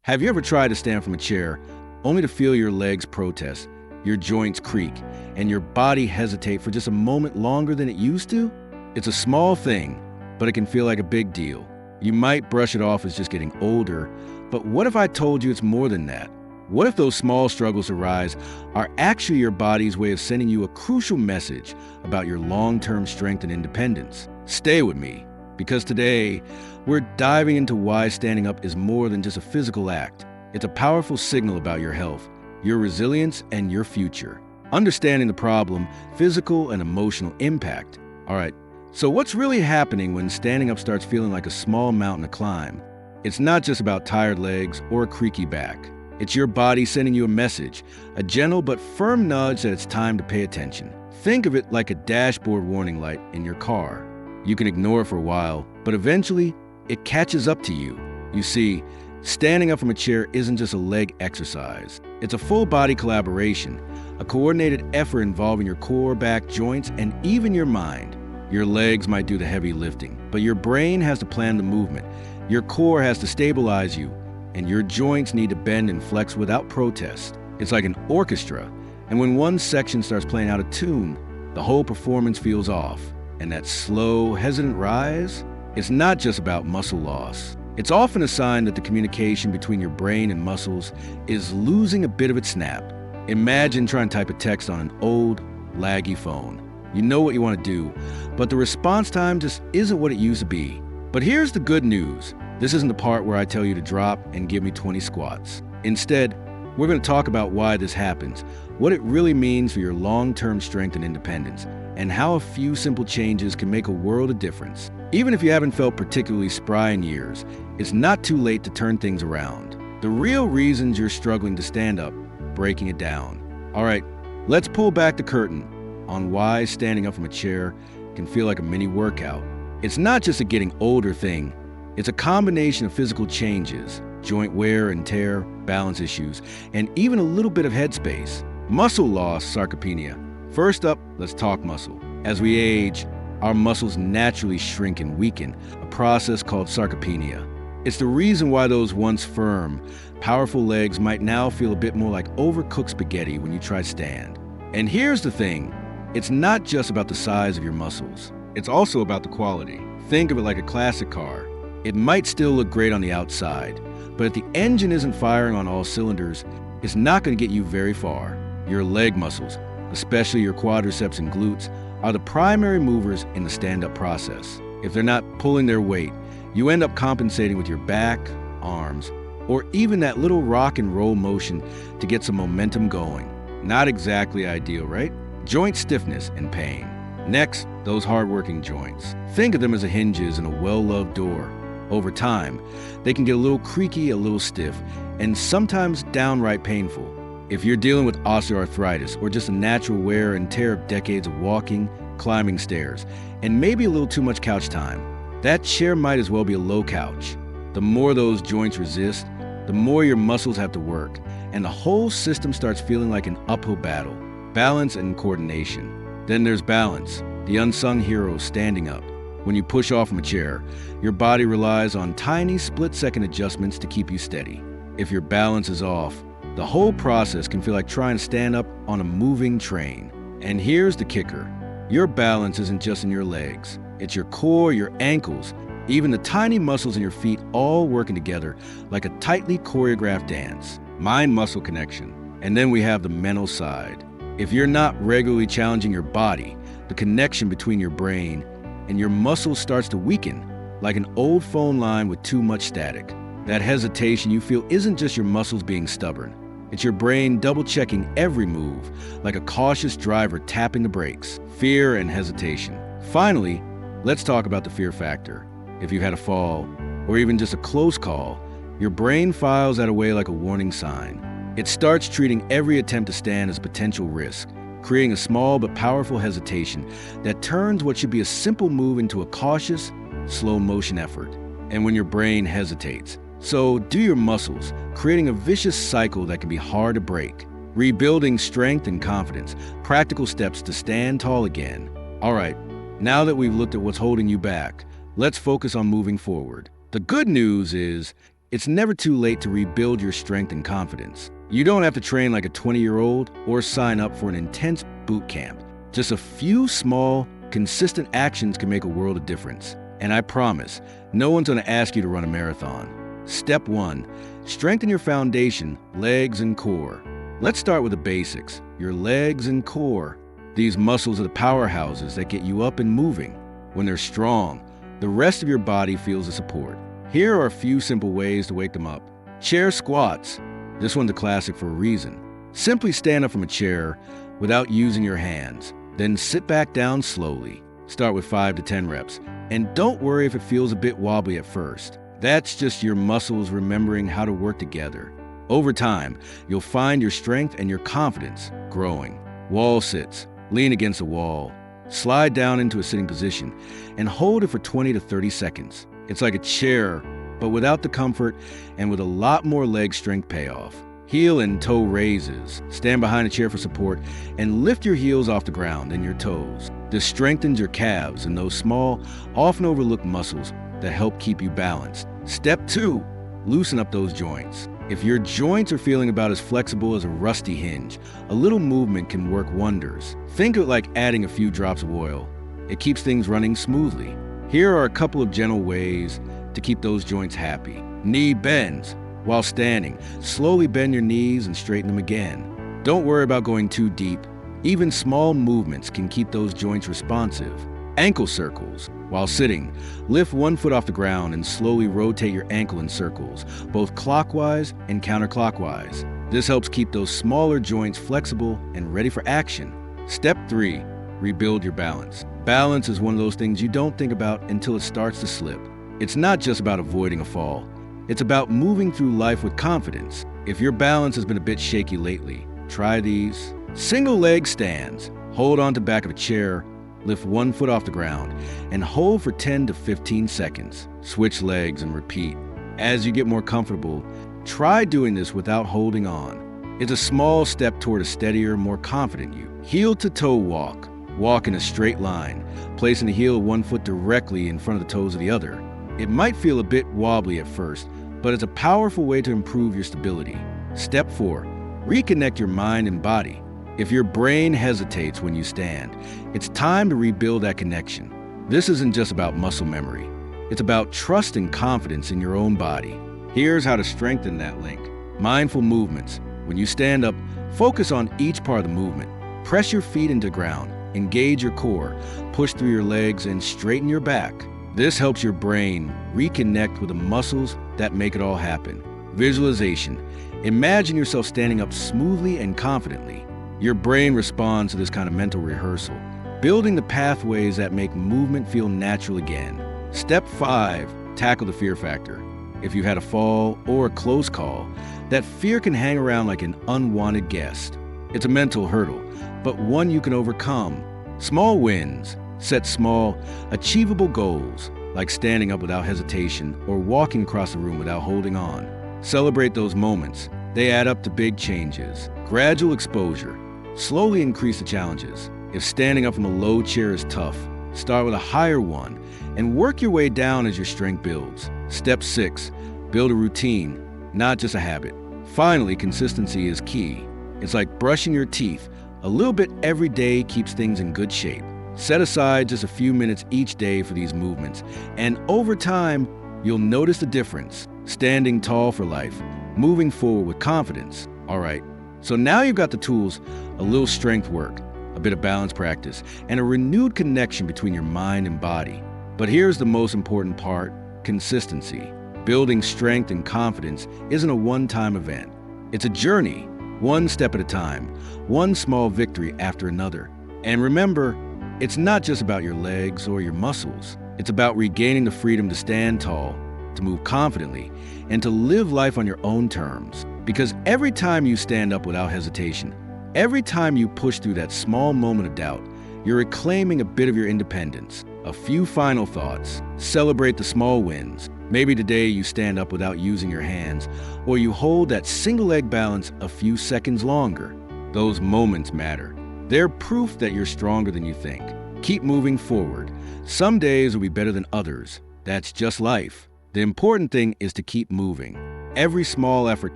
Have you ever tried to stand from a chair only to feel your legs protest, your joints creak, and your body hesitate for just a moment longer than it used to? It's a small thing, but it can feel like a big deal. You might brush it off as just getting older, but what if I told you it's more than that? What if those small struggles arise are actually your body's way of sending you a crucial message about your long-term strength and independence? Stay with me, because today we're diving into why standing up is more than just a physical act. It's a powerful signal about your health, your resilience, and your future. Understanding the problem, physical and emotional impact. All right, so what's really happening when standing up starts feeling like a small mountain to climb? It's not just about tired legs or a creaky back. It's your body sending you a message, a gentle but firm nudge that it's time to pay attention. Think of it like a dashboard warning light in your car. You can ignore it for a while, but eventually it catches up to you. You see, standing up from a chair isn't just a leg exercise. It's a full body collaboration, a coordinated effort involving your core, back, joints, and even your mind. Your legs might do the heavy lifting, but your brain has to plan the movement. Your core has to stabilize you, and your joints need to bend and flex without protest. It's like an orchestra, and when one section starts playing out of tune, the whole performance feels off. And that slow, hesitant rise, it's not just about muscle loss. It's often a sign that the communication between your brain and muscles is losing a bit of its snap. Imagine trying to type a text on an old, laggy phone. You know what you want to do, but the response time just isn't what it used to be. But here's the good news. This isn't the part where I tell you to drop and give me 20 squats. Instead, we're going to talk about why this happens, what it really means for your long-term strength and independence, and how a few simple changes can make a world of difference. Even if you haven't felt particularly spry in years, it's not too late to turn things around. The real reasons you're struggling to stand up, breaking it down. All right, let's pull back the curtain on why standing up from a chair can feel like a mini workout. It's not just a getting older thing. It's a combination of physical changes, joint wear and tear, balance issues, and even a little bit of headspace. Muscle loss, sarcopenia. First up, let's talk muscle. As we age, our muscles naturally shrink and weaken, a process called sarcopenia. It's the reason why those once firm, powerful legs might now feel a bit more like overcooked spaghetti when you try to stand. And here's the thing, it's not just about the size of your muscles. It's also about the quality. Think of it like a classic car. It might still look great on the outside, but if the engine isn't firing on all cylinders, it's not going to get you very far. Your leg muscles, especially your quadriceps and glutes, are the primary movers in the stand-up process. If they're not pulling their weight, you end up compensating with your back, arms, or even that little rock and roll motion to get some momentum going. Not exactly ideal, right? Joint stiffness and pain. Next, those hard-working joints. Think of them as the hinges in a well-loved door. Over time, they can get a little creaky, a little stiff, and sometimes downright painful. If you're dealing with osteoarthritis or just a natural wear and tear of decades of walking, climbing stairs, and maybe a little too much couch time, that chair might as well be a low couch. The more those joints resist, the more your muscles have to work, and the whole system starts feeling like an uphill battle. Balance and coordination. Then there's balance, the unsung hero standing up. When you push off from a chair, your body relies on tiny split-second adjustments to keep you steady. If your balance is off, the whole process can feel like trying to stand up on a moving train. And here's the kicker. Your balance isn't just in your legs. It's your core, your ankles, even the tiny muscles in your feet all working together like a tightly choreographed dance. Mind-muscle connection. And then we have the mental side. If you're not regularly challenging your body, the connection between your brain and your muscles starts to weaken, like an old phone line with too much static. That hesitation you feel isn't just your muscles being stubborn. It's your brain double-checking every move, like a cautious driver tapping the brakes. Fear and hesitation. Finally, let's talk about the fear factor. If you had a fall, or even just a close call, your brain files that away like a warning sign. It starts treating every attempt to stand as a potential risk, creating a small but powerful hesitation that turns what should be a simple move into a cautious, slow-motion effort. And when your brain hesitates, so do your muscles, creating a vicious cycle that can be hard to break. Rebuilding strength and confidence, practical steps to stand tall again. All right, now that we've looked at what's holding you back, let's focus on moving forward. The good news is, It's never too late to rebuild your strength and confidence. You don't have to train like a 20-year-old or sign up for an intense boot camp. Just a few small, consistent actions can make a world of difference. And I promise, no one's going to ask you to run a marathon. Step 1. Strengthen your foundation, legs and core. Let's start with the basics, your legs and core. These muscles are the powerhouses that get you up and moving. When they're strong, the rest of your body feels the support. Here are a few simple ways to wake them up. Chair squats. This one's a classic for a reason. Simply stand up from a chair without using your hands. Then sit back down slowly. Start with 5 to 10 reps. And don't worry if it feels a bit wobbly at first. That's just your muscles remembering how to work together. Over time, you'll find your strength and your confidence growing. Wall sits. Lean against a wall. Slide down into a sitting position and hold it for 20 to 30 seconds. It's like a chair, but without the comfort and with a lot more leg strength payoff. Heel and toe raises. Stand behind a chair for support and lift your heels off the ground and your toes. This strengthens your calves and those small, often overlooked muscles that help keep you balanced. Step 2, loosen up those joints. If your joints are feeling about as flexible as a rusty hinge, a little movement can work wonders. Think of it like adding a few drops of oil. It keeps things running smoothly. Here are a couple of gentle ways to keep those joints happy. Knee bends. While standing, slowly bend your knees and straighten them again. Don't worry about going too deep. Even small movements can keep those joints responsive. Ankle circles. While sitting, lift one foot off the ground and slowly rotate your ankle in circles, both clockwise and counterclockwise. This helps keep those smaller joints flexible and ready for action. Step 3, rebuild your balance. Balance is one of those things you don't think about until it starts to slip. It's not just about avoiding a fall. It's about moving through life with confidence. If your balance has been a bit shaky lately, try these. Single leg stands. Hold on to the back of a chair, lift one foot off the ground, and hold for 10 to 15 seconds. Switch legs and repeat. As you get more comfortable, try doing this without holding on. It's a small step toward a steadier, more confident you. Heel to toe walk. Walk in a straight line, placing the heel of one foot directly in front of the toes of the other. It might feel a bit wobbly at first, but it's a powerful way to improve your stability. Step 4, reconnect your mind and body. If your brain hesitates when you stand, it's time to rebuild that connection. This isn't just about muscle memory. It's about trust and confidence in your own body. Here's how to strengthen that link. Mindful movements. When you stand up, focus on each part of the movement. Press your feet into the ground, engage your core, push through your legs, and straighten your back. This helps your brain reconnect with the muscles that make it all happen. Visualization. Imagine yourself standing up smoothly and confidently. Your brain responds to this kind of mental rehearsal, building the pathways that make movement feel natural again. Step 5, tackle the fear factor. If you've had a fall or a close call, that fear can hang around like an unwanted guest. It's a mental hurdle, but one you can overcome. Small wins. Set small, achievable goals, like standing up without hesitation or walking across the room without holding on. Celebrate those moments. They add up to big changes. Gradual exposure. Slowly increase the challenges. If standing up from a low chair is tough, start with a higher one and work your way down as your strength builds. Step 6, build a routine, not just a habit. Finally, consistency is key. It's like brushing your teeth. A little bit every day keeps things in good shape. Set aside just a few minutes each day for these movements, and over time, you'll notice the difference. Standing tall for life, moving forward with confidence. All right, so now you've got the tools, a little strength work, a bit of balance practice, and a renewed connection between your mind and body. But here's the most important part, consistency. Building strength and confidence isn't a one-time event. It's a journey, one step at a time, one small victory after another. And remember, it's not just about your legs or your muscles. It's about regaining the freedom to stand tall, to move confidently, and to live life on your own terms. Because every time you stand up without hesitation, every time you push through that small moment of doubt, you're reclaiming a bit of your independence. A few final thoughts. Celebrate the small wins. Maybe today you stand up without using your hands, or you hold that single leg balance a few seconds longer. Those moments matter. They're proof that you're stronger than you think. Keep moving forward. Some days will be better than others. That's just life. The important thing is to keep moving. Every small effort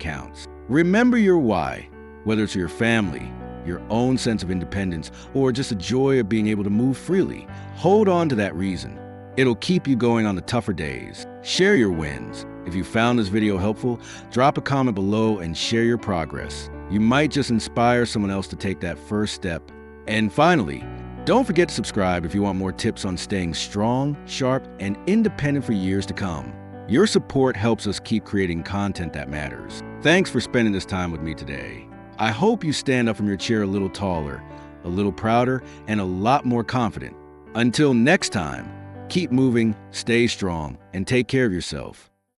counts. Remember your why, whether it's your family, your own sense of independence, or just the joy of being able to move freely. Hold on to that reason. It'll keep you going on the tougher days. Share your wins. If you found this video helpful, drop a comment below and share your progress. You might just inspire someone else to take that first step. And finally, don't forget to subscribe if you want more tips on staying strong, sharp, and independent for years to come. Your support helps us keep creating content that matters. Thanks for spending this time with me today. I hope you stand up from your chair a little taller, a little prouder, and a lot more confident. Until next time, keep moving, stay strong, and take care of yourself.